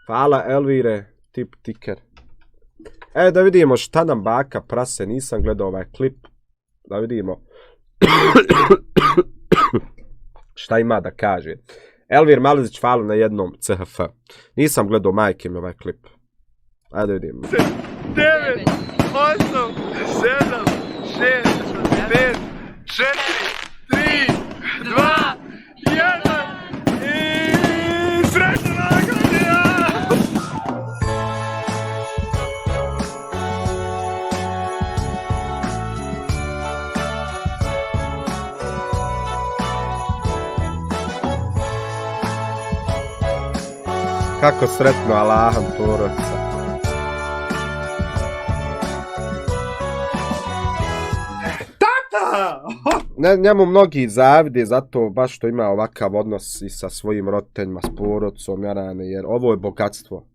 Hvala Elvire, tip tiker. Da vidimo šta nam baka prase, nisam gledao ovaj klip. Da vidimo šta ima da kaže. Elvir Malezić, hvala na jednom CHF. Nisam gledao majke mi ovaj klip. Ajde da vidimo. 9, 8, 7, 6, 5, 4, 3, 2, 1 i srećna Nova godina! Kako sretno Allaham porodica. Njemu mnogi zavide zato baš što ima ovakav odnos i sa svojim roditeljima, s porodicom, jarane, jer ovo je bogatstvo.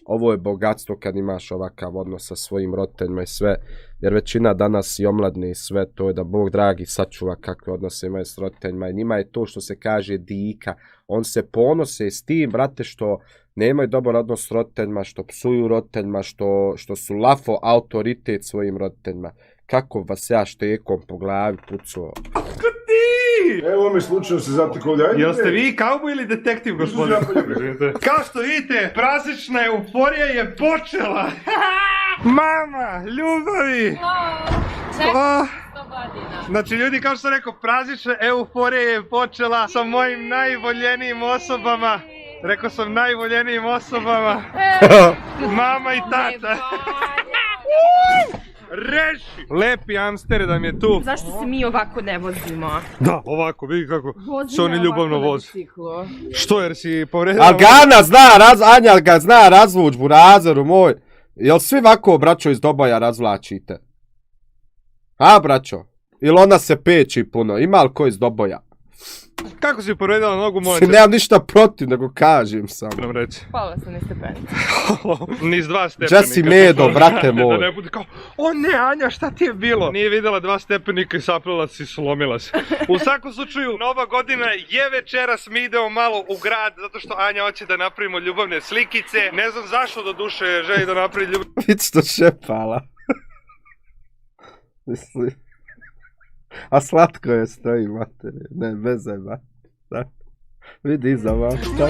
Ovo je bogatstvo kad imaš ovakav odnos sa svojim roditeljima i sve, jer većina danas i omladne i sve to je da Bog dragi sačuva kakve odnose imaju s roditeljima i njima je to što se kaže dika. On se ponose s tim, brate, što nemaju dobar odnos s roditeljima, što psuju roditeljima, što su lafo autoritet svojim roditeljima. Kako vas ja štekom po glavi pucao. Kako ti? Evo mi slučajno se zatekao ovdje. Jel ste vi kauboj ili detektiv, gospodin? Kao što vidite, praznična euforija je počela. Mama, ljubavi! Znači ljudi, kao što sam rekao, praznična euforija je počela sa mojim najvoljenijim osobama. Rekao sam najvoljenijim osobama. Mama i tata. Reši! Lepi Amsterdam je tu. Zašto se mi ovako ne vozimo? Da, ovako, vidi kako se oni ljubavno voze. Što, jer si povredila... A Gana zna, Anja ga zna razvuć, burazeru moj. Jel svi ovako, braćo, iz Doboja razvlačite? A, braćo? Ili ona se peči puno? Ima li ko iz Doboja? Kako si povredila nogu, molim? Nemam ništa protiv, nego kažem sam. Nam reći. Pala sam niz stepenica. Niz 2 stepenika. Jesse Medo, brate moj. Da ne bude kao, o ne, Anja, šta ti je bilo? Nije vidjela 2 stepenika i saplila se i slomila se. U svakom slučaju, Nova godina je večeras, mi idemo malo u grad, zato što Anja hoće da napravimo ljubavne slikice. Ne znam zašto do duše želi da napravi ljubavne... Vidi što šepala. Mislim... A slatko je stoji, matere, ne, bez zajma. Vidi iza vas, šta?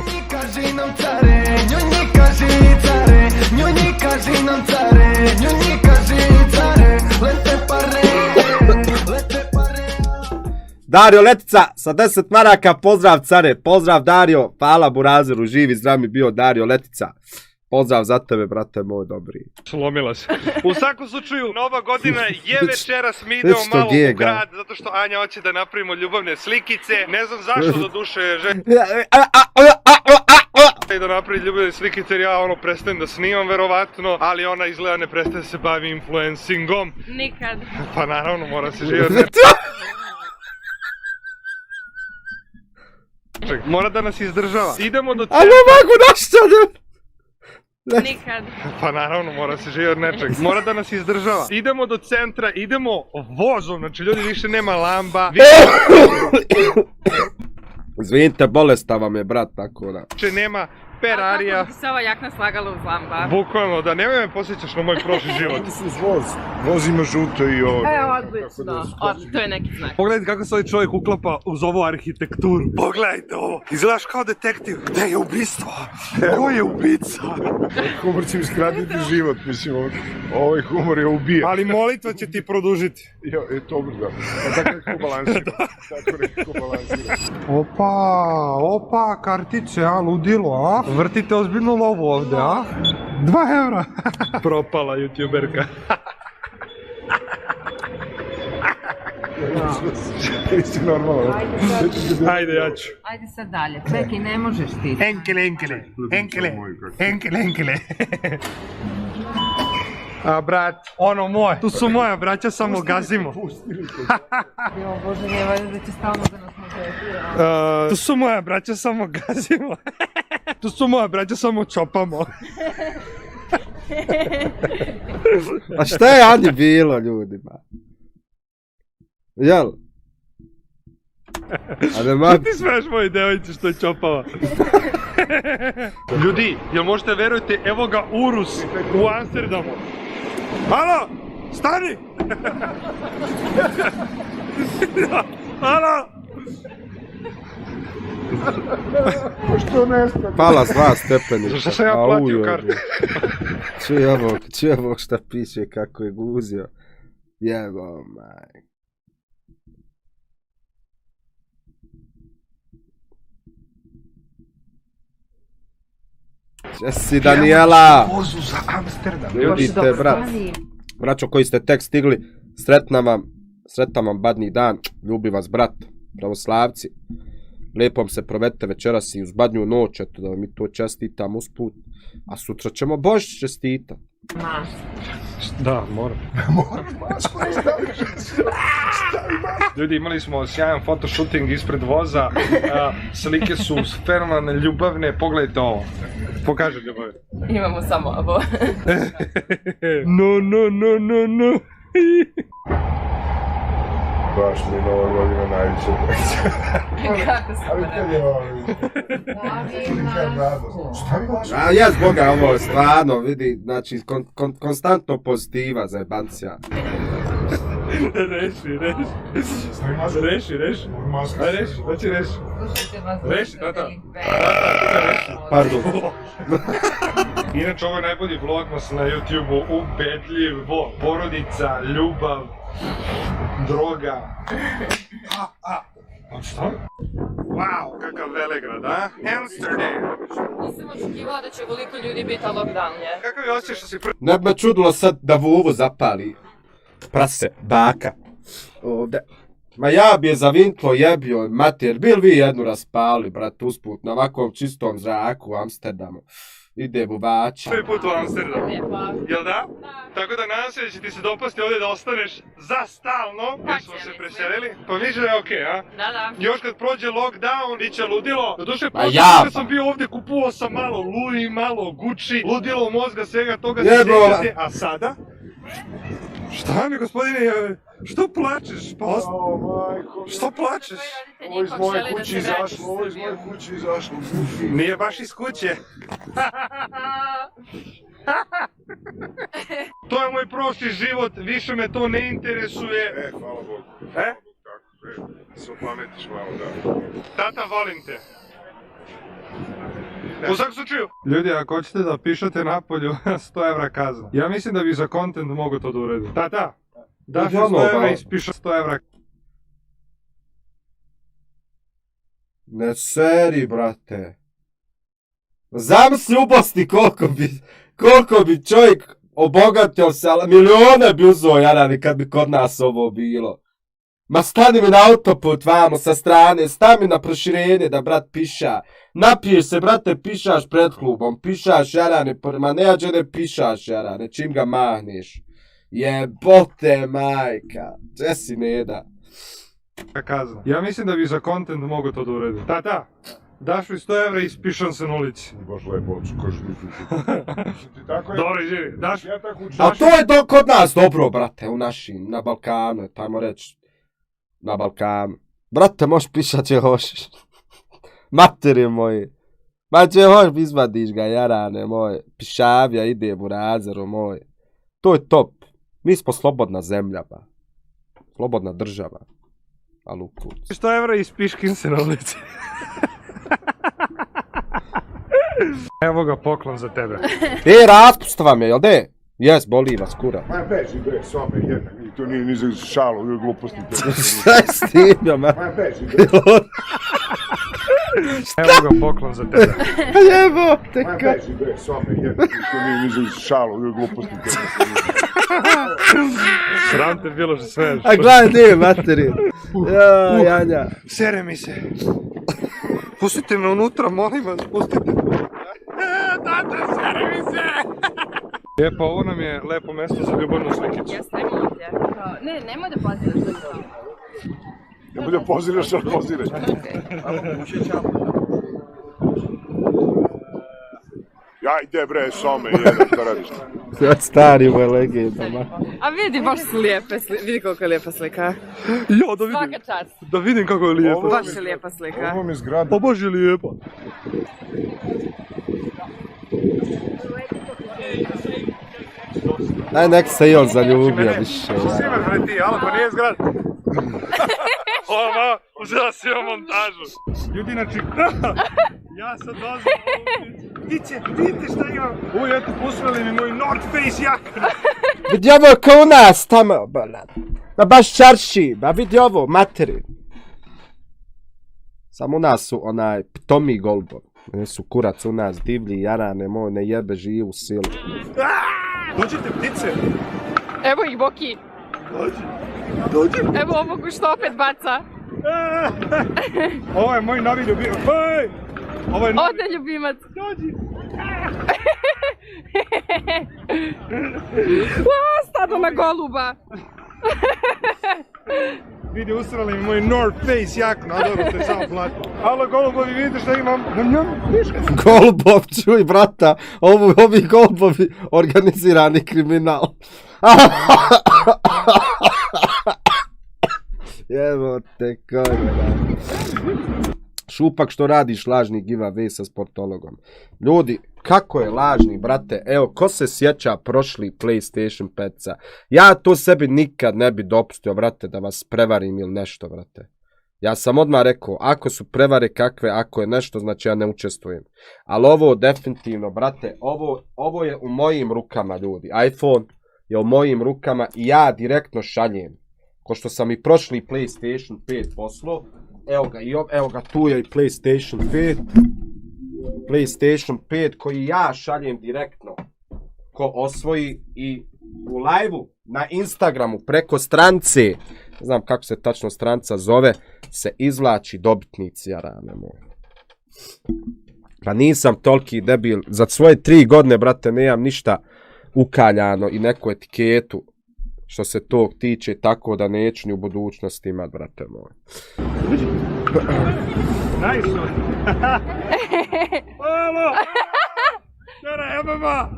Dario Letica sa 10 maraka, pozdrav care, pozdrav Dario, hvala Burazeru, živi zdrav mi bio Dario Letica. Pozdrav za tebe, brate moj dobri. Slomila se. U svakom slučaju, Nova godina je večeras, mi idemo malo u grad, zato što Anja hoće da napravimo ljubavne slikice. Ne znam zašto do duše želi da napravi ljubavne slikice, jer ja prestajem da snimam verovatno, ali ona izgleda ne prestaje da se bavi influencingom. Nikad. Pa naravno, mora se živjeti. Mora da nas izdržava. Idemo do centra. Ali mogu naštane! Nikad. Pa naravno, mora se živjeti od nečeg. Mora da nas izdržava. Idemo do centra, idemo vozom, znači ljudi više nema lamba. Izvinite, bolesta vam je, brat, tako da. Više nema Ferrarija. A kako bi se ova jakna slagala uz lamba? Bukvalno, da nemoj me posjećaš na moj prošli život. Voz ima žuto i ovo. Odlično, to je neki znak. Pogledajte kako se ovaj čovjek uklapa uz ovu arhitekturu. Pogledajte ovo, izgledaš kao detektiv. Gde je ubistvo? Ko je ubica? Humor će mi skratiti život, mislim, ovaj humor je ubija. Ali molitva će ti produžiti. Jo, to da. Tako nekako balansira. Tako nekako balansira. Opa, kartice, a, ludilo, a? Vrtite ozbiljnu lovu ovdje, a? 2 eura. Propala youtuberka. Jesi normalno. Ajde, ja ću. Ajde sad dalje, čekaj, ne možeš ti. Enkele. A brat, ono moje, tu su moja braća, samo gazimo. Jo, Bože, nije valjda da će stalno da nas može. Tu su moja braća, samo gazimo. Tu su moja braća, samo čopamo. A šta je Ani bilo, ljudima? Jel? Ali ma... Ti smeš moji devojci što je čopava. Ljudi, jel možete verujete, evo ga Urus u Amsterdamu. Halo, stani! Halo! Što nestane? Pala s 2 stepenika. Zašto sam ja platio kartu? Čuj ovog šta piše kako je guzio. Jebo maj. Česi Daniela! Vozu za Amsterdam. Ljudite brat. Braćo koji ste tek stigli, sretan vam badnji dan, ljubi vas brat, pravoslavci. Lijepom se provedite večeras i uz badnju noć, eto da vam mi to čestitam usput. A sutra ćemo Božić čestitat. Da, moram. Ljudi, imali smo sjajan fotoshooting ispred voza, slike su fenomenalne, ljubavne, pogledajte ovo. Pokaži ljubav. Imamo samo ovo. No. Baš mi je Nova godina najviše projekcija. Kako se Ali kad je ovo? Šta mi baš? A ja zboga ovo stvarno vidi, znači konstantno pozitiva za jebancija. Reši. Stavi masku. Reši. Masku. Aj reši, da će reši. Reši, tata. Pardon. Inače, ovo je najbolji vlogmas na YouTube-u, ubedljivo, porodica, ljubav, droga. Šta? Wow, kakav velegrad, a? Amsterdam! Nisam očekivala da će ovoliko ljudi biti lockdown, je? Kakav je osjećaj što si prvi? Ne bi me čudilo sad da Vuvu zapali. Prase, baka. Ovdje. Ma ja bi je zavintlo jebio, mater, bil vi jednu raspali, brat, usput, na ovakvom čistom zraku u Amsterdamu. Ide bubača. Prvi put u Amsterdamu. Lijepa. Jel da? Tako da nadam se da će ti se dopasti ovdje da ostaneš za stalno, jer smo se preselili. Pa misliš da je okej, a? Da. Još kad prođe lockdown, bit će ludilo. Doduše, Ma prošle ja, kad sam bio ovdje, kupuo sam malo Louis, malo Gucci, ludilo mozga, svega toga Jebo. se sjećate. A sada? Šta mi, gospodine, što plačeš? Pa što plačeš? Ovo iz moje kuće izašlo, Nije baš iz kuće. To je moj prošli život, više me to ne interesuje. Hvala Bogu. E? Tako, se opametiš malo, da. Tata, volim te. U svakom slučaju. Ljudi, ako hoćete da pišete napolju, 100 evra kazna. Ja mislim da bi za content mogu to da uredim. Tata, daš mi 100 evra i ispišem 100 evra. Ne seri, brate. Zamisli ubosti koliko bi čovjek obogatio se, ali milijone bi uzeo, jarani, kad bi kod nas ovo bilo. Ma stani mi na autoput vamo sa strane, stani na proširenje da brat piša. Napiješ se, brate, pišaš pred klubom, pišaš jarane, ma neđe ne pišaš jarane, čim ga mahneš. Jebote majka, gdje si ne da? Kazna. Ja mislim da bi za content mogu to da uredim. Tata, daš mi 100 evra i ispišem se na ulici. Baš lepo, kažeš mi ti tako je. Dobro, izvini, daš... Ja tako učim. A to je kod nas dobro, brate, u našim, na Balkanu, tamo reći. Na Balkanu. Brate, možeš pišat će hoćeš. Materi moji. Ma će hoć izvadiš ga, jarane moje. Pišavija ide u razeru moj. To je top. Mi smo slobodna zemlja, ba. Slobodna država. Ali u kurcu. 100 evra i spiškim se na ulici. Evo ga poklon za tebe. Raspusta vam je, jel de? Jes, boli vas kura. Ma beži bre, s vama jedna, to nije ni za šalu, ili gluposti. Šta je s tim, jo, ma? Ma beži bre. Evo ga poklon za tebe. Jebote, Ma beži bre, s vama jedna, to nije ni za šalu, ili gluposti. Sram te bilo što sve. A gledaj, nije materi. Ja, Janja. Sere mi se. Pustite me unutra, molim vas, pustite me. Tata, sere mi se! E, pa ovo nam je lepo mjesto za ljubavnu slikicu. Jeste, ajmo ovdje. Ne, nemoj da poziraš da to. Ne bude poziraš, ali poziraš. Ajde bre, some, jedan, šta radiš? Starim legendama. A vidi, baš su lijepe slike. Vidi koliko je lijepa slika. Ja, da vidim. Svaka čast. Da vidim kako je lijepo. Baš je lijepa slika. Ovo mi je zgrada. Pa baš je lijepo. Aj, nek se i on zaljubio više. Simer, bre ti, alo, pa nije zgrad. Ova, uzela si ovom montažu. Ljudi, znači, ja sad dozvam ovu vidite šta imam. Uj, eto, posveli mi moj North Face jak. Vidi ovo ko u nas tamo, bolan. Ma baš čarši, ba vidi ovo, materi. Samo u nas su onaj ptomi golbo. Ne su kurac u nas, divlji, jarane, moj, ne jebe živu silu. Dođite ptice. Evo ih, Boki. Dođi. Evo ovog što opet baca. Ovo je moj novi ljubimac. Hej! Ovo je novi... Ode ljubimac. Dođi. Stado na goluba. Vidi, usrali mi moj North Face jaknu, a dobro, to je samo platno. Alo, golubovi, vidite šta imam? Njom, viška. Golubov, čuj brata, ovi golubovi organizirani kriminal. Evo te korona. Šupak, što radiš lažni giveaway sa sportologom? Ljudi, kako je lažni, brate? Evo, ko se sjeća prošli PlayStation 5-ca? Ja to sebi nikad ne bi dopustio, brate, da vas prevarim ili nešto, brate. Ja sam odmah rekao, ako su prevare kakve, ako je nešto, znači ja ne učestvujem. Ali ovo definitivno, brate, ovo je u mojim rukama, ljudi. iPhone je u mojim rukama i ja direktno šaljem. Ko što sam i prošli PlayStation 5 poslao, evo ga, tu je i PlayStation 5. PlayStation 5 koji ja šaljem direktno. Ko osvoji i u live-u na Instagramu preko strance, ne znam kako se tačno stranca zove, se izvlači dobitnici, jarane moje. Pa nisam toliki debil, za svoje 3 godine, brate, nemam ništa ukaljano i neku etiketu što se tog tiče, tako da neću ni u budućnosti imat, brate moj. Nice one. Alo! Čara, MMA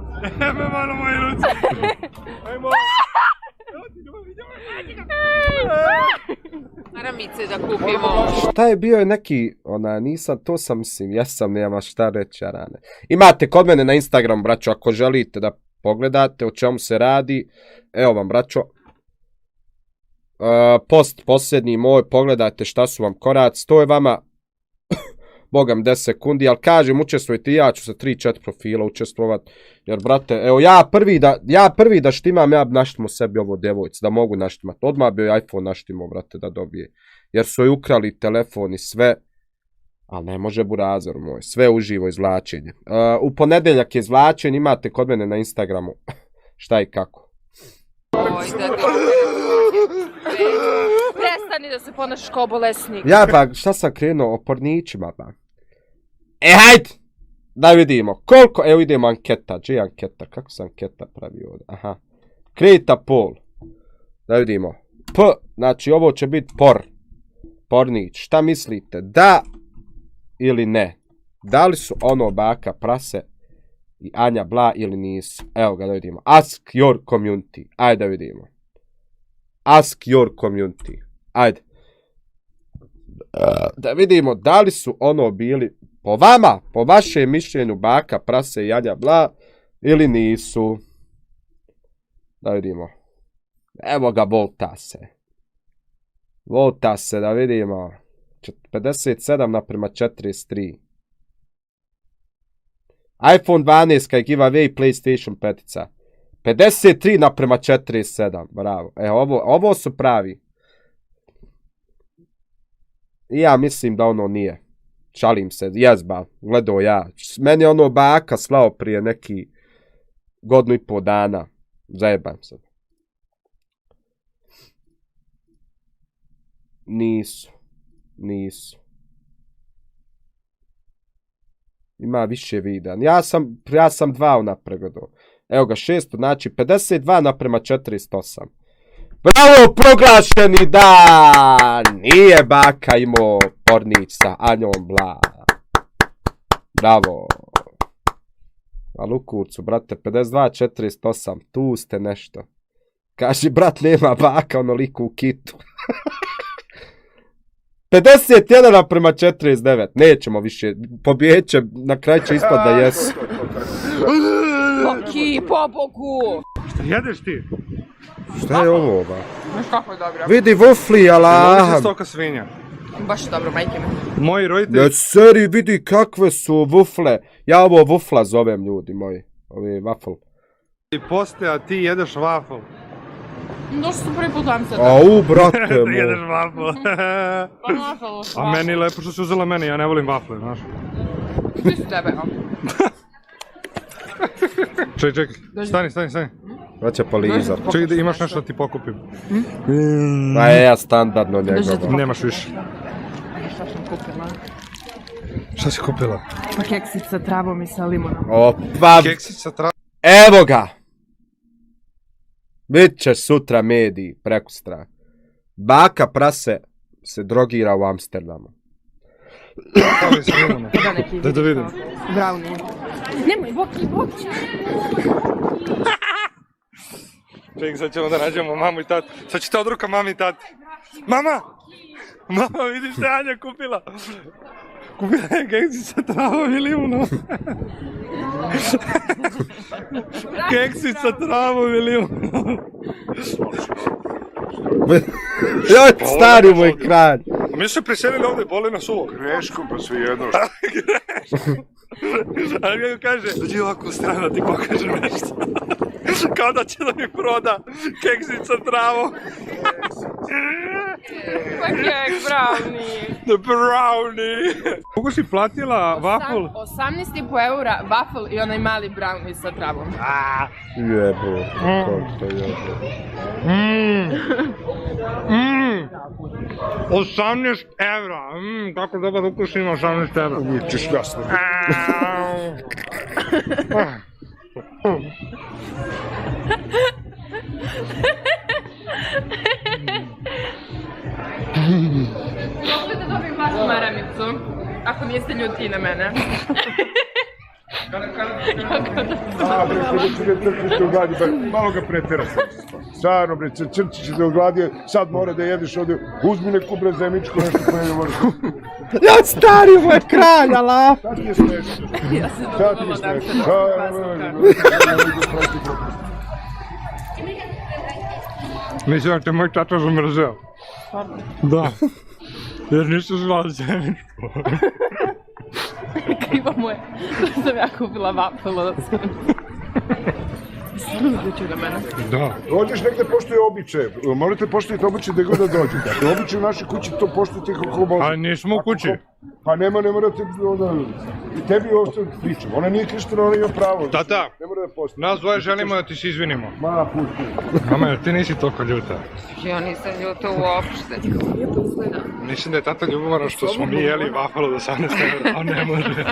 na moje ruci. Ajmo. Maramice da kupimo. Šta je bio neki, nisam, to sam mislim, jesam, nema šta reći, jarane. Imate kod mene na Instagram, braćo, ako želite da pogledate o čemu se radi. Evo vam, braćo. Post posljednji moj, pogledajte šta su vam koraci. To je vama, bogam 10 sekundi, ali kažem, učestvujte i ja ću sa 3-4 profila učestvovat. Jer, brate, evo ja prvi da štimam, ja bi naštimo sebi ovo djevojci, da mogu naštimat. Odmah bi iPhone naštimo, brate, da dobije. Jer su joj ukrali telefon i sve. Ali ne može burazer moj, sve uživo izvlačenje. U ponedjeljak je izvlačenje, imate kod mene na Instagramu šta i kako. Oj, da prestani da se ponašaš kao bolesnik. Ja ba, šta sam krenuo o pornićima ba. Hajde! Da vidimo, koliko, evo idemo anketa, gdje je anketa, kako sam anketa pravio ovdje, aha. Kreta pol, da vidimo, znači ovo će biti pornić, šta mislite, da ili ne? Da li su ono baka prase i Anja Bla ili nisu? Evo ga da vidimo. Ask your community. Ajde da vidimo. Ask your community. Ajde. Da vidimo da li su ono bili po vama, po vašem mišljenju baka prase i Anja Bla ili nisu. Da vidimo. Evo ga, volta se. Volta se, da vidimo. 57:43. iPhone 12 kaj giveaway PlayStation 5. 53:47. Bravo. Ovo su pravi. I ja mislim da ono nije. Šalim se, jezba. Gledao ja. Meni ono baka slao prije neki 1,5 dana. Zajebam se. Nisu. Ima više videa. Ja sam 2 napregledao. Evo ga, 6, znači 52:48. Bravo, proglašeni dan! Nije baka imao pornić sa Anjom Bla. Bravo. A Lukurcu, brate, 52,48, tu ste nešto. Kaži, brat, nema baka onoliku u kitu. 51:49, nećemo više, pobjeće, na kraju će ispad da jesu. Loki, po Bogu! Šta jedeš ti? Šta je ovo, ba? Znaš kako je dobro? Vidi vufli, ala. Voli se stoka svinja. Baš je dobro, majke me. Moji roditelji... Ne, seri, vidi kakve su vufle. Ja ovo vufla zovem, ljudi moji. Ovi waffle. Ti poste, a ti jedeš waffle. Došli su prvi put Amsterdam. Au, brate Ti jedeš moj. waffle. Pa nažalost. A meni lepo što si uzela mene, ja ne volim waffle, znaš. Ti su tebe, a? Čekaj, stani. Hoće polizat. Čekaj da imaš nešto da ti pokupim. Pa ja standardno njegovo. Nemaš više. Šta sam kupila? Šta si kupila? Pa keksić sa travom i sa limonom. Opa, Keksić sa travom. evo ga! Bit ćeš sutra mediji, prekustra. Baka prase se drogira u Amsterdamu. Da neki Da vidim. brownie. Nemoj, Boki! Čekaj, sad ćemo da nađemo mamu i tatu. Sad ćete odruka mami i tati. Mama! Mama, vidi što je Anja kupila. Kupila je keksić sa travom i limunom. Keksić sa travom i limunom. Joj, stari moj kralj. Mi su se preselili ovdje, boli nas uvo. Greškom, pa sve jedno. Ali kako kaže, dođi ovako u stranu da ti pokažem nešto. Kao da će da mi proda keksić sa travom. Pa kek, brownie. The brownie. Koliko si platila waffle? 18,5 eura waffle i onaj mali brownie sa travom. Jebo, kako to jebo. 18 evra. Kako dobar ukus ima 18 evra. Uvijek ćeš jasno. Možete da dobijem vašu maramicu, ako niste ljuti na mene. Malo ga pretjera sam. Stvarno bre, crčić da ogladio, sad mora da jedeš ovdje, uzmi neku bre zemičku, nešto koje ne možeš. Ja, stari moj kralj, ala. Sad ti je smešno. Ja se Sad ti je dozvolila da smešno. Mislim da te moj tata zamrzeo. Da. Jer nisu zvali zemičku. krivo mu je što sam ja kupila waffle od sam. Služujući na mene. Da. Dođeš negde poštuje običaje, morate poštovati običaje gde god da dođete. Dakle, običaje u našoj kući to poštujete kako možete. Ali nismo u kući. Pa ne morate, onda, i tebi ovo sad pričam, ona nije krištana, ona ima pravo. Tata, Ne mora da postoji. nas dvoje želimo da ti se izvinimo. Ma, pusti. Mama, jer ti nisi toliko ljuta. Ja nisam ljuta uopšte. Lijepo izgleda. Mislim da je tata ljubomoran što smo mi jeli waffle do 18 evra, a ne može.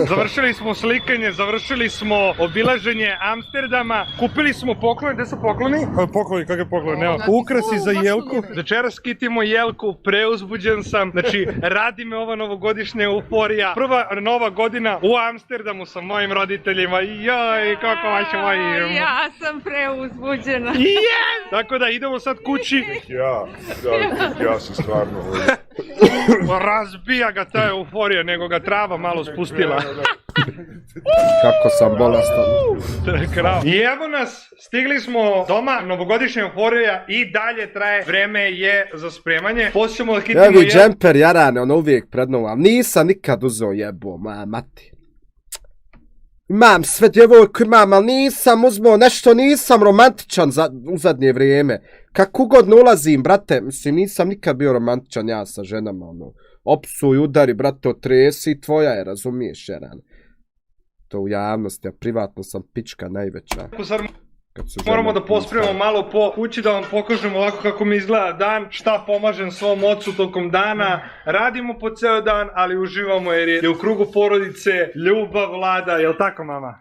Završili smo slikanje, završili smo obilaženje Amsterdama, kupili smo poklone, gde su pokloni? Pokloni, kakve pokloni, nema. Ukrasi za Jelku. Večeras kitimo Jelku, preuzbuđen sam, znači radi me ova novogodišnja euforija. Prva nova godina u Amsterdamu sa mojim roditeljima, joj, kako vas volim. Ja sam preuzbuđena. Yes! Tako da idemo sad kući. Ja sam stvarno... Razbija ga ta euforija, nego ga trava malo spustila. Kako sam bolestan. I evo nas, stigli smo doma, novogodišnja euforija i dalje traje, vreme je za spremanje. Poslije ćemo da hitimo Evi džemper jarane, ono uvijek pred novom, nisam nikad uzeo jebo, mati. Imam sve djevojku, imam, ali nisam uzmeo nešto, nisam romantičan u zadnje vrijeme. Kako god ne ulazim, brate, mislim, nisam nikad bio romantičan ja sa ženama, ono. Opsuj, udari, brate, otresi, tvoja je, razumiješ, jeran. To u javnosti, a privatno sam pička najveća. Moramo da pospremamo malo po kući, da vam pokažemo ovako kako mi izgleda dan, šta pomažem svom ocu tokom dana. Radimo po ceo dan, ali uživamo jer je u krugu porodice ljubav vlada, jel tako mama?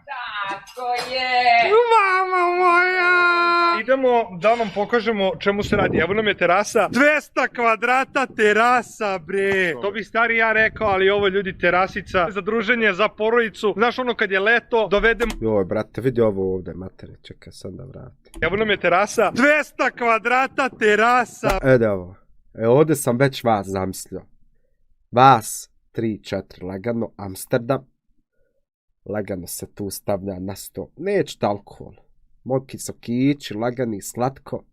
Tako je! Mama moja! idemo da vam pokažemo čemu se radi. Evo nam je terasa. 200 kvadrata terasa, bre. To bi stari ja rekao, ali ovo je ljudi terasica za druženje, za porodicu. Znaš ono kad je leto, dovedemo... Joj, brate, vidi ovo ovdje, materi, čekaj sam da vratim. Evo nam je terasa. 200 kvadrata terasa. Da ovo. Ovdje sam već vas zamislio. Vas, 3-4, lagano, Amsterdam. Lagano se tu stavlja na sto. Nećete alkohol. Moki sokići, lagani, slatko.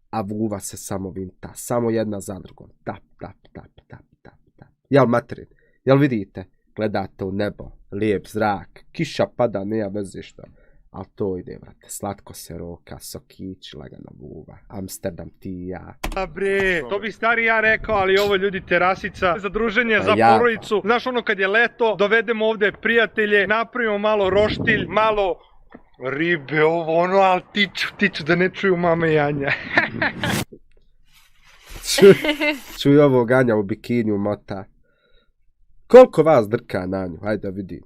A vuva se samo vinta. Samo jedna za drugom. Tap, tap, tap, tap, tap, tap. Jel materin? Jel vidite? Gledate u nebo. Lijep zrak. Kiša pada, nema veze što. Ali to ide, vrate. Slatko se roka, sokići, lagano vuva. Amsterdam ti i ja. Bre, to bi stari ja rekao, ali ovo je ljudi terasica za druženje, za ja. porodicu. Znaš ono kad je leto, dovedemo ovdje prijatelje, napravimo malo roštilj, malo ribe, ovo ono, ali tiču da ne čuju mama i Anja. Čuj ovo Anja u bikiniju mota. Koliko vas drka na nju? Hajde da vidim.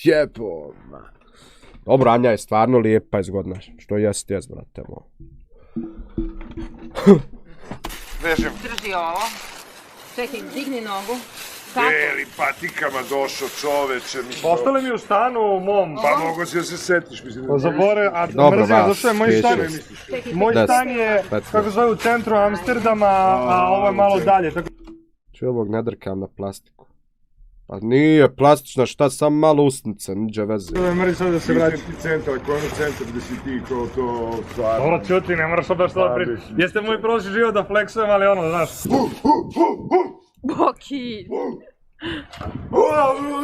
Jeboma. Dobro, Anja je stvarno lijepa i zgodna. Što jest, brate moj. Vežem. Drži ovo. Čekaj, digni nogu. Tako. Beli patikama došao čoveče. Ostale mi u stanu u mom. Pa mogo si da se setiš, mislim. Zabore, a Dobro, mrzim, vas, zašto je moj stan. Moj stan je, kako zove, u centru Amsterdama, a ovo je malo dalje. Čuj ovog ne drkam na plastiku. Pa nije plastična, šta, sam malo usnice, niđe veze. Mrzi sad da se vraća. Klinički centar, koji je centar gdje si ti kao to stvarno. Dobro, čuti, ne moraš baš to pričati. Jeste moj prošli život da flexujem, ali ono, znaš. Boki. Dobro.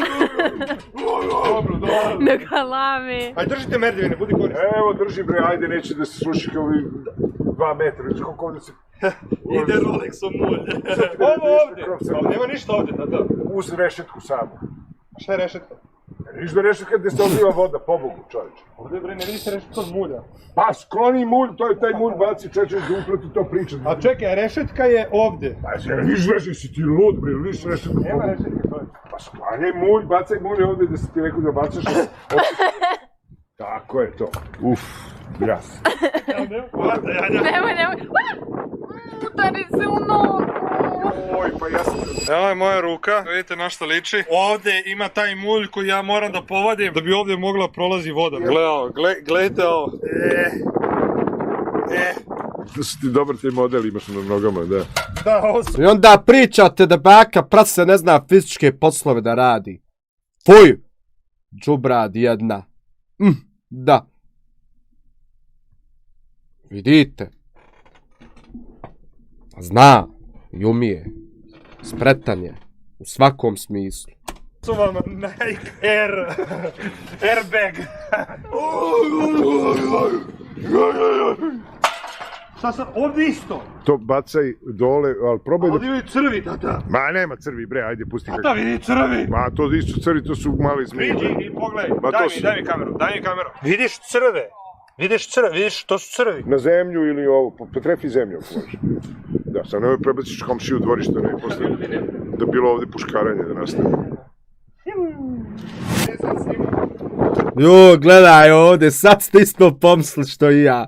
Ne galami. Ajde, držite merdevine, budi koris. Evo, drži bre, ajde, neće da se sluši kao ovi 2 metra, vidiš koliko ovdje se... Ide Rolexom mulj. Ovo ovdje. Nema ništa ovdje, da. Uz rešetku samo. Šta je rešetka? Viš da rešetka gdje se odliva voda, pobogu čovječe. Ovdje bre, ne vidi se rešetka od mulja. Pa skloni mulj, to je taj mulj baci čovječe da uprati to priča. A čekaj, rešetka je ovdje. Pa se viš reši, si ti lud bre, viš rešetku Nema pobogu. rešetke, čovječe. Pa sklanjaj mulj, bacaj mulj ovdje da si ti rekao da bacaš. Tako je to. Uf, jas. Nemoj. Udari se u nogu. Oj, pa ja sam... Evo je moja ruka, vidite na što liči. Ovdje ima taj mulj koji ja moram da povadim da bi ovdje mogla prolazi voda. Gledajte ovo. Da su ti dobar taj model imaš na nogama, da. Da, ovo su... I onda pričate da baka prase ne zna fizičke poslove da radi. Fuj! Džubrad jedna. Da. Vidite. Zna. I umije. Spretan je. U svakom smislu. Su vam Nike Airbag. Šta sam, ovdje isto. To bacaj dole, ali probaj da... Ovdje vidi crvi, tata. Ma nema crvi bre, ajde pusti Tata, vidi crvi. Ma to isto crvi, to su mali zmije. Vidi i pogledaj. Ma to Daj mi kameru. Vidiš crve? Vidiš, to su crvi. Na zemlju ili ovo, potrefi zemlju ako možeš. Da, sad nemoj prebaciš komšiju u dvorište, ne, posle da bilo ovdje puškaranje da nastane. Jo, gledaj ovdje, sad ste isto pomislili što i ja.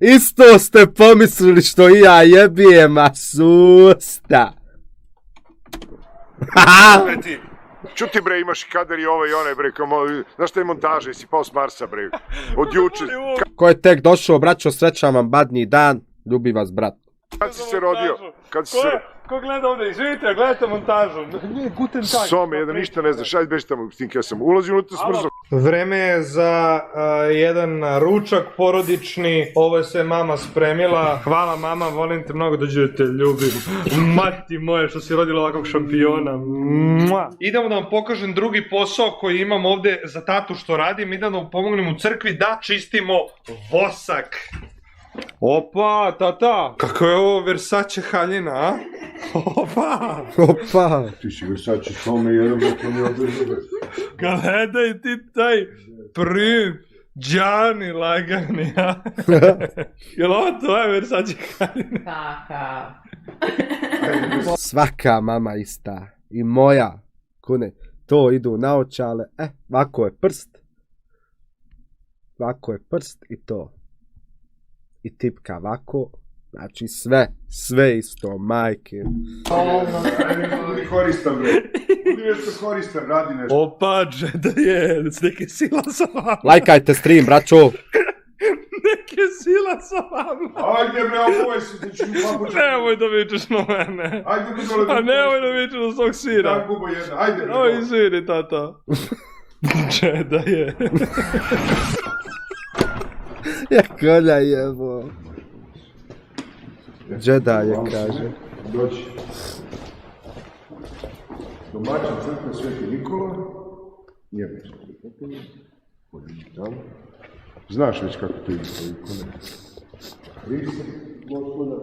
Isto ste pomislili što i ja, jebijema susta. Čuti bre, imaš i kader i ovaj i onaj bre, kao znaš šta je montaža, jesi pao s Marsa bre, od juče. Ko je tek došao, braćo, srećam vam badnji dan, ljubi vas brat. Kad si se rodio? Kad si se... Ko gleda ovdje, izvinite, gledajte montažu. Nije guten tag. Some, jedan ništa ne znaš, ajde beži tamo s tim kesama. Ulazi unutra smrzo. Vreme je za jedan ručak porodični. Ovo je sve mama spremila. Hvala mama, volim te mnogo, dođe te ljubim. Mati moje, što si rodila ovakvog šampiona. Idemo da vam pokažem drugi posao koji imam ovdje za tatu što radim. Idemo da vam pomognem u crkvi da čistimo vosak. Opa, tata, kako je ovo Versace haljina, a? Opa! Ti si Versace Some, jedan da to mi održava. Gledaj ti taj prim, Gianni lagani, a? Jel ovo tvoje Versace haljina? Kaka. Svaka mama ista. I moja. Kune, to idu naočale. Ovako je prst. Ovako je prst i to. i tipka ovako. Znači sve isto, majke. Budi koristan, bre. Budi nešto koristan, radi nešto. Opa, Džeda je, neke sila sa vama. Lajkajte stream, braćo. Neke sila sa vama. Ajde, bre, oboj se, da ću mi papučati. Nemoj da vičeš na mene. Ajde, bre, dole. Pa nemoj da vičeš na svog sira. Dan gubo jedna, ajde, bre. Oj, izvini, tata. Džeda je. Ja kolja jebo. Džeda je, kaže. Dođi. Domaćin crkve Sveti Nikola. Njemački. Podići tamo. Znaš već kako to ide to ikone. Hrista, Gospoda.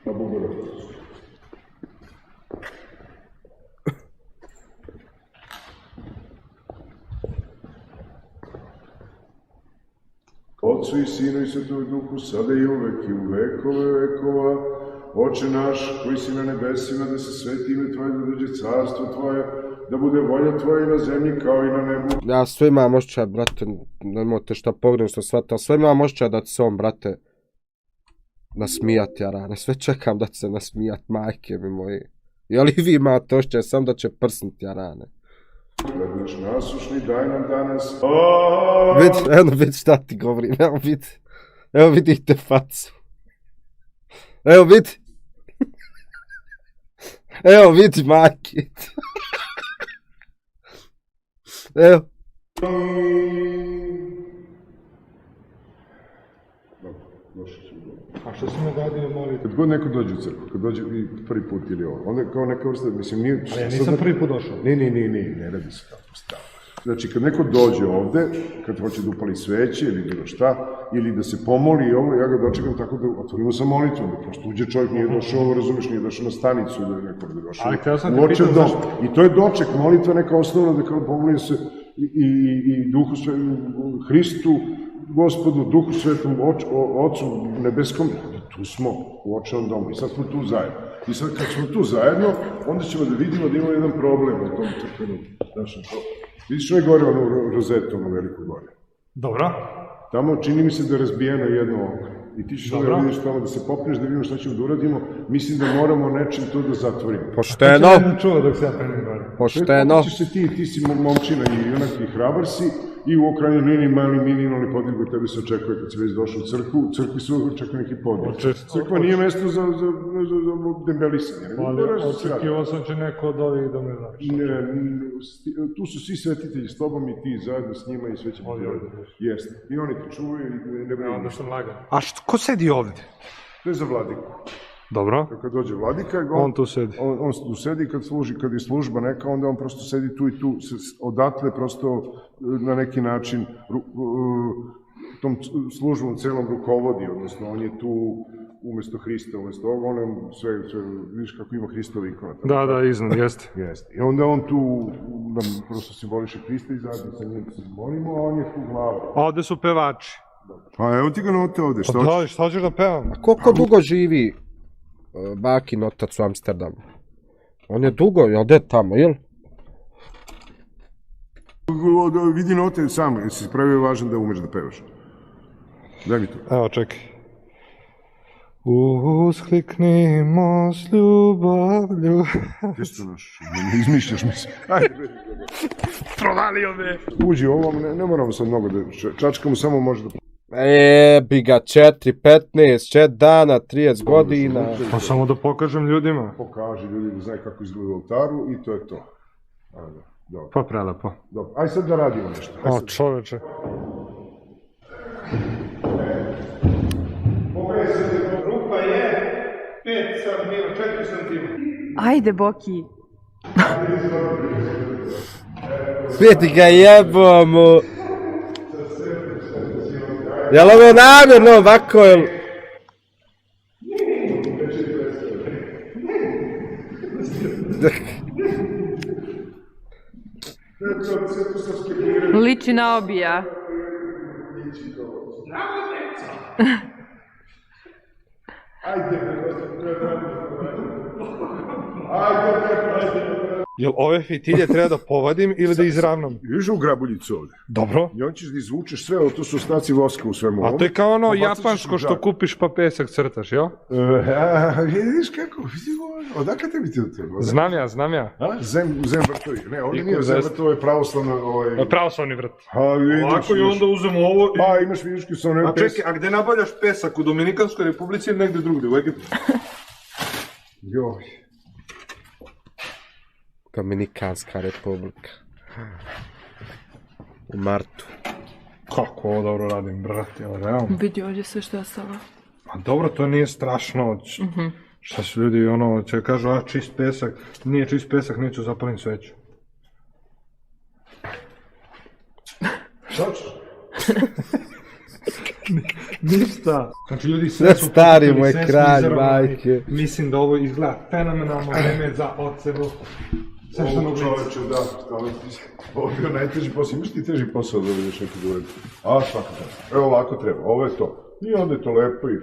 Na Bogorodicu. Otcu i Sinu i Svetog Duhu, sada i uvek i u vekove vekova. Oče naš, koji si na nebesima, da se sveti ime Tvoje, da dođe carstvo Tvoje, da bude volja Tvoja i na zemlji kao i na nebu. Ja sve imam osjećaj, brate, nemojte šta pogrešno shvatiti, ali sve imam osjećaj da će se on, brate, nasmijat, jarane. Sve čekam da će se nasmijat, majke mi moji. Je li vi imate osjećaj sam da će prsnut, jarane? Hljeb naš nasušni, daj nam danas. Vidi šta ti govorim, evo vidite facu. Evo vidi. Evo vidi, majke. Evo. A što si me radio moliti? Kad god neko dođe u crkvu, kad dođe i prvi put ili ovo, onda je kao neka vrsta, mislim, nije... Ali ja nisam prvi put došao. Ne radi se tako stavno. Znači, kad neko dođe ovde, kad hoće da upali sveće ili bilo šta, ili da se pomoli i ovo, ja ga dočekam tako da otvorimo sa molitvom, da prosto uđe čovjek, nije došao, razumeš, nije došao na stanicu, da je neko da je došao u očev dom. I to je doček, molitva neka osnovna, da kao pomoli se i Duhu Svetom, Hristu, Gospodu, Duhu Svetom, Ocu nebeskom, tu smo u očevom domu i sad smo tu zajedno. I sad kad smo tu zajedno, onda ćemo da vidimo da imamo jedan problem u tom crkvenom našem to. Vidiš ovaj gore, ono rozetu, ono veliko gore. Dobro. Tamo čini mi se da je razbijeno jedno oko. I ti ćeš da vidiš tamo da se popneš, da vidimo šta ćemo da uradimo. Mislim da moramo nečim to da zatvorimo. Pošteno. Ja ne čuo dok se ja krenim gore. Pošteno. Ti si momčina i onak i hrabar si. I u okrajnju minimalni podvig od tebe se očekuje kad si već došao u crkvu. U crkvi se uvijek očekuje neki podvig. Crkva nije mesto za dembelisanje. Ali očekivao sam će neko od ovih da me znaš. Tu su svi svetitelji s tobom i ti zajedno s njima i sve će biti ovdje. Jeste. I oni te čuvaju i ne brinu. Onda sam lagan. A ko sedi ovdje? To je za vladiku. Dobro. Kad dođe vladika, on tu sedi. On tu sedi kad je služba neka, onda on prosto sedi tu i tu, odatle prosto na neki način tom službom celom rukovodi, odnosno on je tu umjesto Hrista, umjesto ovoga, on sve, vidiš kako ima Hristova ikona. Da, iznad, jeste. Jeste. I onda on tu nam prosto simboliše Hrista i zajedno sa njim se molimo, a on je tu glava. A ovde su pevači. Pa evo ti ga note ovde, šta hoćeš? Šta hoćeš da pevam? A koliko dugo živi bakin otac u Amsterdamu? On je dugo, jel de tamo, jel? Vidi note samo, jesi se pravio važan da umeš da pevaš. Daj mi to. Evo, čekaj. Uskliknimo s ljubavlju. Gdje si to naš? Ne izmišljaš mi se. Ajde. Provalio me. Uđi ovom, ne moramo sad mnogo da čačkamo, samo može da... Bi ga 4, 15, 4 dana, 30 godina. Pa samo da pokažem ljudima. Pokaži ljudi da znaju kako izgleda u oltaru i to je to. Ajde, dobro. Pa prelepo. Dobro, aj sad da radimo nešto. O, čoveče. Rupa je 5 cm, 4 cm. Ajde, Boki. Vidi ga jebomu. Jel ovo namjerno ovako, jel? Liči na obija. Jel ove fitilje treba da povadim ili da izravnam? Vidiš ovu grabuljicu ovde? Dobro. I on ćeš da izvučeš sve, ovo to su ostaci voska u svemu A ovom. to je kao ono Pobacat ćeš japansko u što žar. kupiš pa pesak crtaš, jel? Vidiš kako, odakle tebi ti od toga? Znam ja. Zem vrtovi. Ne, ovdje I nije zem vest. vrtovi, ovo je pravoslavno... Pravoslavni vrt. Ovako i onda uzemo ovo i... Pa, imaš vidiški sa onim A čekaj, a gde nabavljaš pesak? U Dominikanskoj republici ili negde drugde? U Egiptu? Joj. Dominikanska republika. U martu. Kako ovo dobro radim, brate, ali realno. Vidi ovdje sve što je ostalo. A dobro, to nije strašno. Šta su ljudi, ono, će kažu, a čist pesak, nije čist pesak, neću zapalim sveću. Šta ćeš? Ništa. Znači, ljudi, sve su Stari kupili, moj sve smo kralj, izravnali. majke. Mislim da ovo izgleda fenomenalno vreme za ocenu. Ovo čoveče, da, ovo je bio najteži posao. Imaš ti teži posao da vidiš neki ured? A, svaka tako. Evo ovako treba, ovo je to. I onda je to lepo i...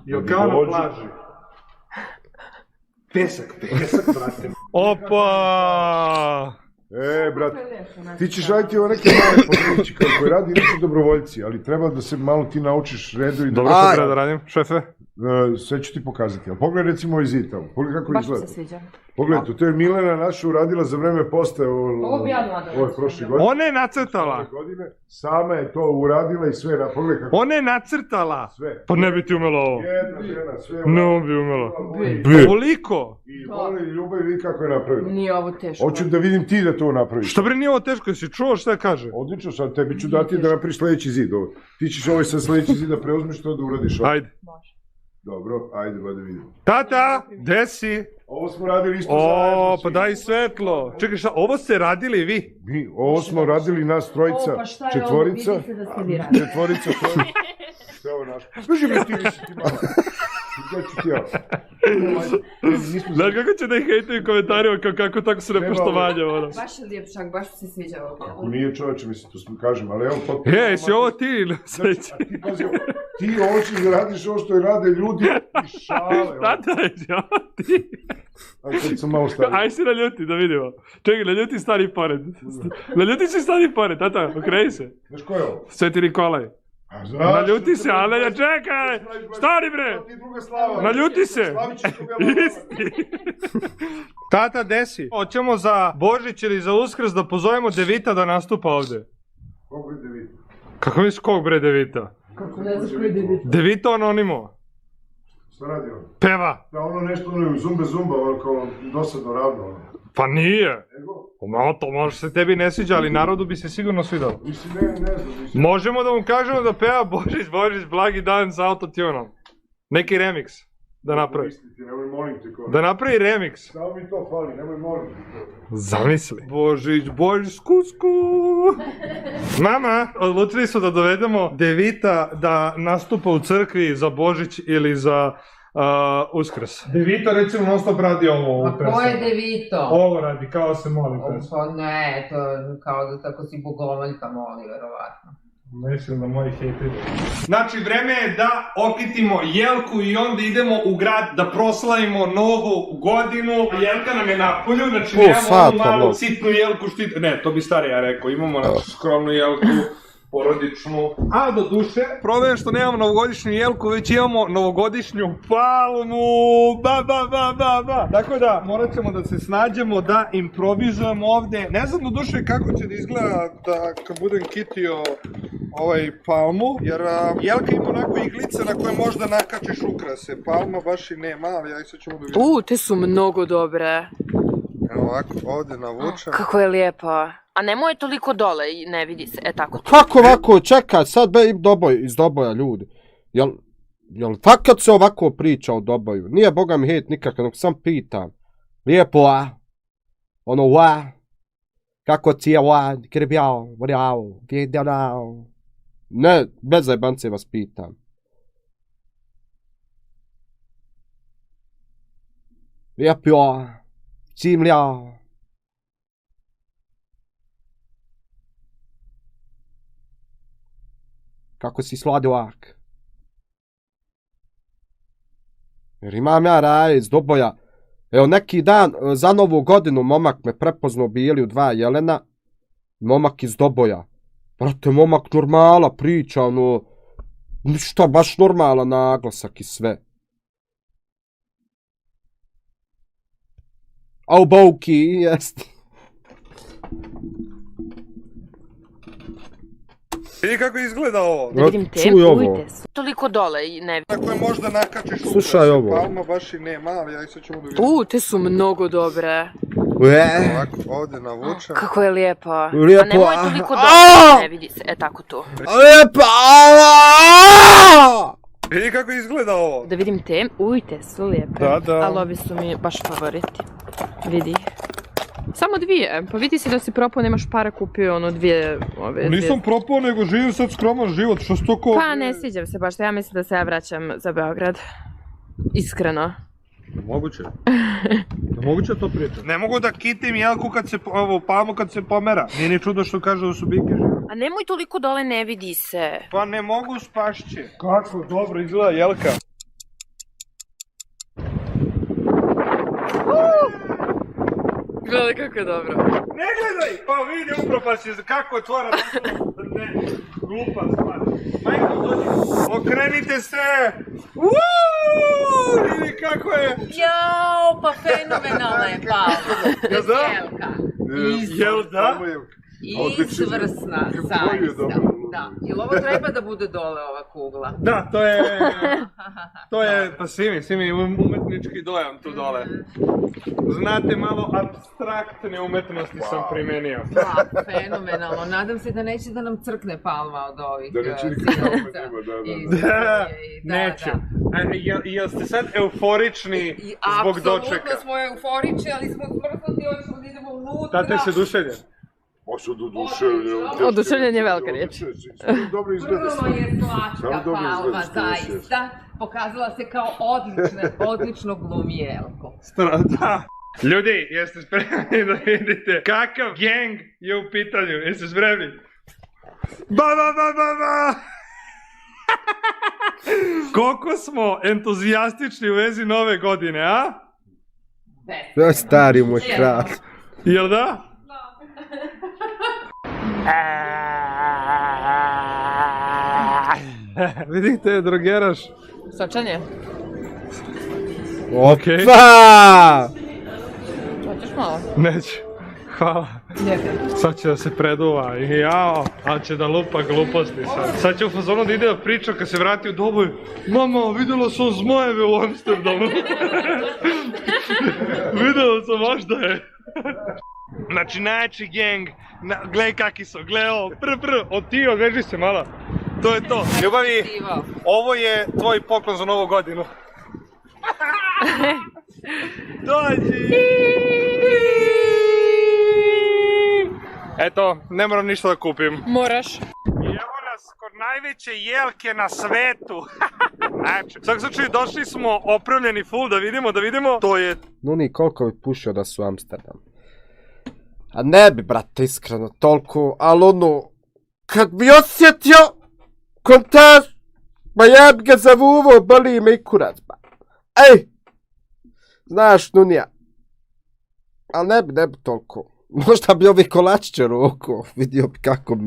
Jel kao na plaži? Pesak, brate. Opa! Brate, ti ćeš raditi ovo neke male pogledeći koji radi neki dobrovoljci, ali treba da se malo ti naučiš redu i da... Dobro, što treba da radim, šefe? Sve ću ti pokazati, ali pogledaj recimo ovaj zid tamo, pogledaj kako Baš mi izgleda. se sviđa. Pogledaj, to je Milena naša uradila za vreme poste Ovo bi ja mlada. ove prošle godine. Ona je nacrtala! Sama je to uradila i sve, pogledaj kako Ona je nacrtala! sve. Pa ne bi ti umela ovo. Jedna žena, sve Ne bi umela. uradila. Koliko? I voli ljubav i vidi kako je napravila. Nije ovo teško. Hoću da vidim ti da to napraviš. Šta bre nije ovo teško, jesi čuo šta kaže? Odlično, sad tebi ću dati da napraviš sledeći zid. Ovo. Ti ćeš ovaj sa sledeći zid da preuzmeš to da uradiš ovo. Ajde. Dobro, ajde, da vidimo. Tata, gde si? Ovo smo radili isto zajedno. O, pa daj svetlo. Čekaj šta, ovo ste radili vi? Ovo smo radili nas trojica, O, pa šta je ovo? četvorica. Vidi se da ste vi radili. Četvorica, trojica. Sve ovo naš. Služi me ti, nisi ti malo. Gde ću ti ja? Znaš kako će da ih hejtuju komentarima kako tako su nepoštovanja, ono. Baš je lijep šak, baš mi se sviđa ovo. Ako nije čoveče, mislim, to smo kažem, ali evo to... Jesi ovo ti? A ti pazi, ti hoćeš da radiš ovo što rade ljudi i šale. Tata, jesi ovo ti? Aj, sad sam malo stavio. Aj si naljuti da vidimo. Čekaj, naljuti stani pored. Naljuti si stani pored, tata, okreni se. Znaš ko je ovo? Sveti Nikolaj. A zašto? Naljuti se, ali ne čekaj! Stani bre! Ti druga slava. Naljuti se! Slavit ćeš ko Bela Isti! Tata, gde si? Hoćemo za Božić ili za Uskrs da pozovemo Devita da nastupa ovde. Koliko je Devit? Kako misliš kog bre Devita? Kako ne znaš koji je Devit? Devita Anonimo. Šta radi on? Peva. Da ono nešto, ono zumba, ono kao dosadno ravno. Ono. Pa nije. Nego? Pa malo to možda se tebi ne sviđa, ali narodu bi se sigurno svidalo. Mislim, ne znam, mislim. Možemo da mu kažemo da peva Božić, blagi dan sa autotunom. Neki remix da napravi. Misliti, nemoj molim te ko. Da napravi remix. Samo mi to fali, nemoj molim te ko. Zamisli. Božić, skusku. Mama, odlučili su da dovedemo Devita da nastupa u crkvi za Božić ili za Uskrs. Devita recimo non stop radi ovo. Ma ko je Devito? Ovo radi, kao se moli Pa ne, to je kao da tako si bogomoljka moli, verovatno. Mislim da moji hejteri. Znači, vreme je da okitimo jelku i onda idemo u grad da proslavimo novu godinu. Jelka nam je na polju, znači nemamo onu malu sitnu jelku što... Ne, to bi starija rekao, imamo našu skromnu jelku, porodičnu. A do duše, problem što nemamo novogodišnju jelku, već imamo novogodišnju palmu. Tako da, morat ćemo da se snađemo, da improvizujemo ovde. Ne znam do duše kako će da izgleda da kad budem kitio palmu, jer jelka ima onako iglice na koje možda nakačiš ukrase. Palma baš i nema, ali aj sad ćemo da vidimo. Te su mnogo dobre. Evo ovako, ovde navučem. Kako je lijepa. A nemoj toliko dole i ne vidi se, tako. Kako ovako, čekaj, sad iz doboja ljudi. Jel fakat se ovako priča o doboju? Nije boga mi hejt nikakav, nek sam pitam. Lijepo, a? Ono, a? Kako ti je, a? Krbjao, vrjao, vidjao. Ne, bez zajebance vas pitam. Lijepo, cimljao. Kako si sladolak. Jer imam ja raj iz doboja. Evo neki dan, za novu godinu, momak me prepoznao bili u 2 jelena. Momak iz Doboja. Brate, momak normala priča, ono... Ništa, baš normalan naglasak i sve. Au bauki, jest. Vidi kako izgleda ovo. Da vidim te, Čuj ovo. ujte se. Toliko dole i ne vidim. Ako je možda nakačiš Slušaj ovo. Palma baš i nema, ali ja sad ćemo da vidimo. Te su mnogo dobre. Ovako, ovdje navučem. Kako je lijepa. Lijepo, A nemoj toliko a- dole, ne vidi se. Tako tu. Lijepa! Vidi kako izgleda ovo. Da vidim te, ujte su lijepe. Da. Ali ovi su mi baš favoriti. Vidi. Samo 2, pa vidi se da si propao, nemaš para, kupio ono 2 ove... Nisam propao, nego živim sad skroman život, što sto ko... Pa ne sviđam se baš, ja mislim da se ja vraćam za Beograd. Iskreno. Moguće. Moguće to pričati. Ne mogu da kitim jelku kad se, ovo, palmu kad se pomera. Nije ni čudo što kažu da su biljke žive. A nemoj toliko dole, ne vidi se. Pa ne mogu, spašće. Kako dobro izgleda jelka. Gledaj kako je dobro. Ne gledaj! Pa vidi upropast je, kako otvara ne, glupa stvar. Majko, dođi. Okrenite se! Uuuu! Vidi kako je! Jao, pa fenomenalna je palma. Jel da? Jelka. Jel da? Izvrsna, zaista. Da. Jel ovo treba da bude dole, ova kugla? Da, to je, pa svi mi umetnički dojam tu dole. Znate, malo apstraktne umetnosti sam primenio. Da, fenomenalno. Nadam se da neće da nam crkne palma od ovih Da neće ni sličica. Neću. Jel ste sad euforični zbog dočeka? Apsolutno smo euforični, ali smo smrznuti, hoćemo da idemo unutra. Tate se duševljen. Osud oduševljen. Oduševljen je velika riječ. Dobro izgleda. Vrlo je slatka Samo dobro palma, izgleda, zaista. Pokazala se kao odlično glumi Jelko. Da. Ljudi, jeste spremni da vidite kakav gang je u pitanju? Jeste spremni? Ba! Koliko smo entuzijastični u vezi nove godine, a? To je stari moj kralj. Jel da? Vidite, drogeraš. Sočan je. Okej. Pa! Hoćeš malo? Neću. Hvala. Sad će da se preduva i jao, ali će da lupa gluposti sad. Sad će u fazonu da ide da priča kad se vrati u Doboj. Mama, vidjela sam zmajeve u Amsterdamu. Vidjela sam baš da je. Znači najjači gang, gledaj kaki su, gledaj ovo, od ti odveži se mala. To je to. Ljubavi, ovo je tvoj poklon za novu godinu. Dođi! Eto, ne moram ništa da kupim. Moraš. I evo nas kod najveće jelke na svetu. Znači, u svakom slučaju došli smo opremljeni full da vidimo. To je... Nuni, koliko bi pušio da su Amsterdam? A ne bi, brate, iskreno, toliko, ali ono, kad bi osjetio kontaž, pa ja bi ga zavuvao, boli me i kurac, ba. Ej! Znaš, Nunija, ali ne bi toliko. Možda bi ovi kolačiće roko, vidio bi kako bi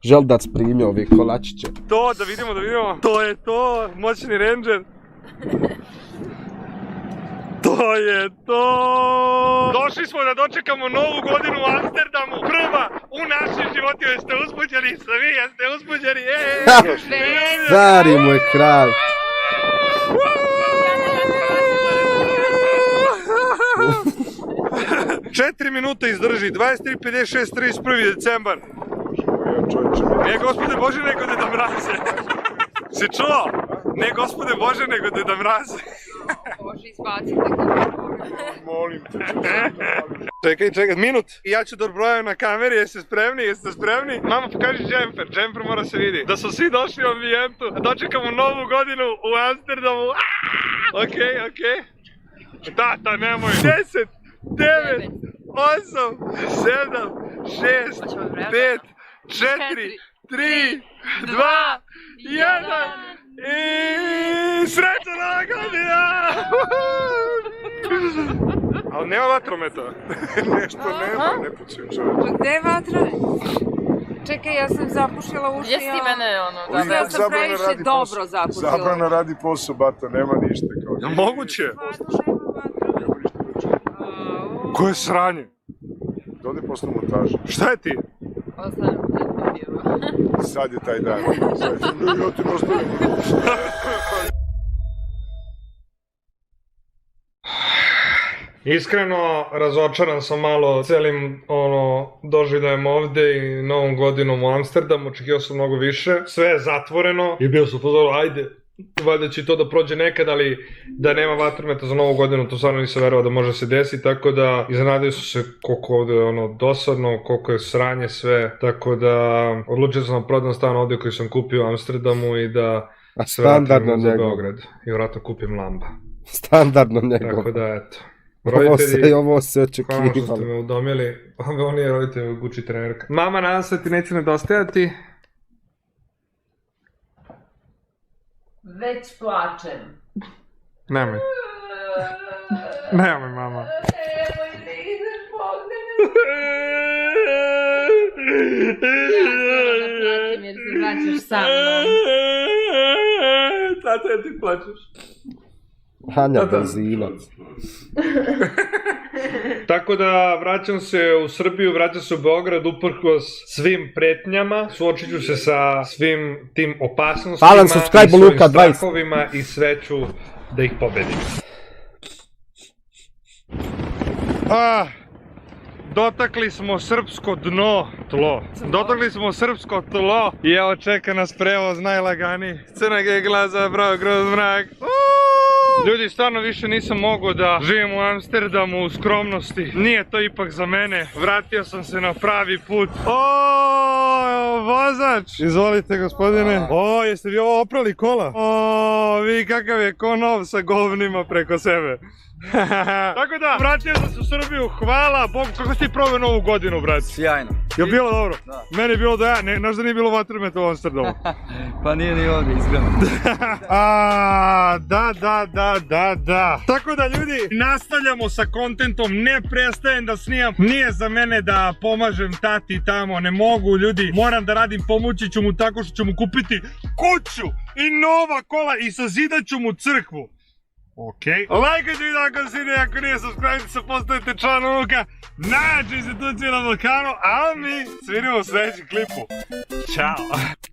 želdac primio ovi kolačiće. To, da vidimo. To je to, moćni ranger. To je to! Došli smo da dočekamo novu godinu u Amsterdamu. Prva u našim životima. Jeste uzbuđeni svi? Jeste uzbuđeni? Stari moj kralj. 4 minuta izdrži, 23.56, 31. decembar. Ne gospode Bože, nego Deda Mraze. Si čuo? Ne gospode Bože, nego Deda Mraze. Bože, izbacite ga. Molim te. Čekaj, minut. I ja ću da odbrojam na kameri, jeste spremni? Mama, pokaži džemper mora se vidi. Da su svi došli u ambijentu, dočekamo novu godinu u Amsterdamu. Okej. Tata, nemoj. 10, 9, 8, 7, 6, 5, 4, 3, 2, 1 i srećna nova godina! Ali nema vatrometa. Nešto nema, ne pucaju čovječe. Pa gde je vatra? Čekaj, ja sam zapušila uši. Jesi ti mene ono, da. Ja sam previše dobro zapušila. Zabrana radi posao, bata, nema ništa. Jel moguće? Stvarno nema vatra. Koje sranje? Dode posle montaže. Šta je ti? Ostavljam te video. Sad je taj dan. Ja ti ostavljam. Iskreno, razočaran sam malo celim doživljajem ovde i novom godinom u Amsterdamu, očekivao sam mnogo više. Sve je zatvoreno i bio sam pozorno, ajde, valjda će to da prođe nekad, ali da nema vatrometa za novu godinu, to stvarno nisam verovao da može se desiti, tako da iznenadio su se koliko ovde je dosadno, koliko je sranje sve, tako da odlučio sam da prodam stan ovde koji sam kupio u Amsterdamu i da se vratim za Beograd i vratno kupim Lamba. Standardno njegov. Tako da, eto. Ovo se Hvala što ste očekivalo. me udomili. On je roditelj Gucci trenerka. Mama, nadam se ti neće nedostajati. Već plačem. Nemoj. Nemoj, mama. Nemoj da ideš, Bogdane. Jer se vraćaš sa mnom. Tata, ja ti plačeš. Anja benzinac. Tako da vraćam se u Srbiju, vraćam se u Beograd uprkos svim pretnjama, suočit ću se sa svim tim opasnostima Alan, subscribe i svojim Luka 20. strahovima i sve ću da ih pobedim. Dotakli smo srpsko dno, tlo. Dotakli smo srpsko tlo i evo čeka nas prevoz najlaganiji. Crna gegla zapravo kroz mrak. Ljudi, stvarno više nisam mogao da živim u Amsterdamu u skromnosti. Nije to ipak za mene. Vratio sam se na pravi put. O, vozač! Izvolite, gospodine. O, jeste vi ovo oprali kola? O, vi kakav je ko nov sa govnima preko sebe. Tako da, vratio sam se u Srbiju, hvala Bogu. Kako ste ti proveo novu godinu, brate? Sjajno. Je li bilo dobro? Da. Meni je bilo da ja, znaš da nije bilo vatrometa u Amsterdamu. Pa nije ni ovdje, iskreno. Da. Tako da, ljudi, nastavljamo sa kontentom, ne prestajem da snimam. Nije za mene da pomažem tati tamo, ne mogu, ljudi. Moram da radim, pomoći ću mu tako što ću mu kupiti kuću i nova kola i sazidat ću mu crkvu. Okej. Lajkajte video ako si ne, ako nije, subscribe se, postajete član unuka najjače institucije na Balkanu, a mi se vidimo u sljedećem klipu. Ćao!